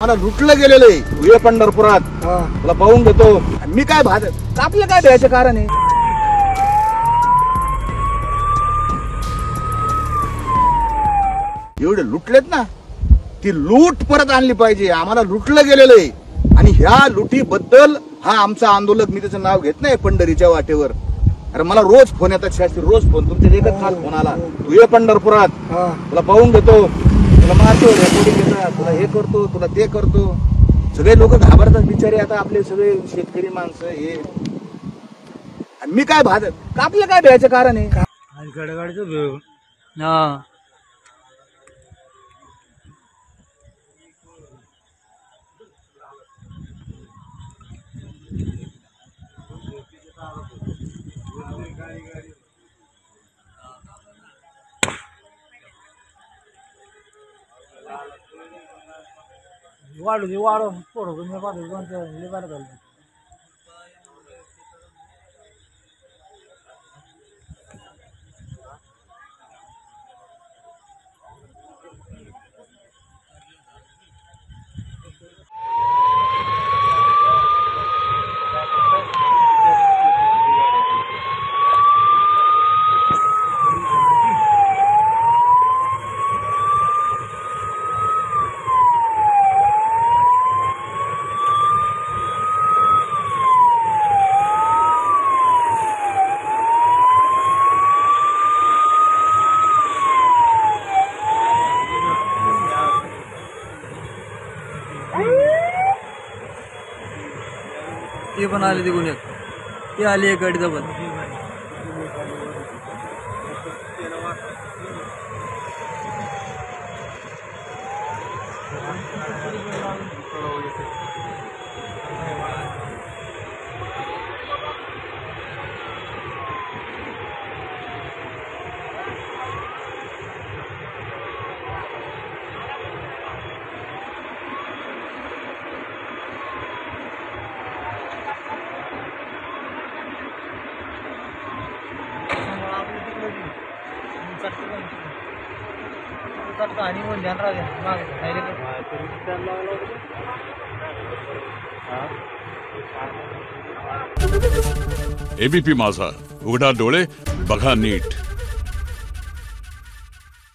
मला लुटलं गेलेलं आहे. तू ये पंढरपुरात तुला पाहून घेतो. मी काय आपलं काय द्यायचं कारण आहे. एवढे लुटलेत ना, ती लूट परत आणली पाहिजे. आम्हाला लुटलं गेलेलं आहे आणि ह्या लुटीबद्दल हा आमचा आंदोलक, मी त्याचं नाव घेत नाही, पंढरीच्या वाटेवर. अरे मला रोज फोन येतात शास्त्री, रोज फोन. तुमच्या एकच काल फोन आला, तू ये पंढरपुरात तुला पाहून घेतो, तुला मारतो, रेकॉर्डिंग घेतात, तुला हे करतो, तुला ते करतो. सगळे लोक घाबरतात बिचारे. आता आपले सगळे शेतकरी माणसं हे. आणि मी काय आपलं काय द्यायचं कारण आहे. वाढ पोरं मी पाठवतो. ते पण आले तिकडून एक, ते आली एक गाडी जवळ. आणि मग ध्यान एबीपी माझा, उघडा डोळे बघा नीट.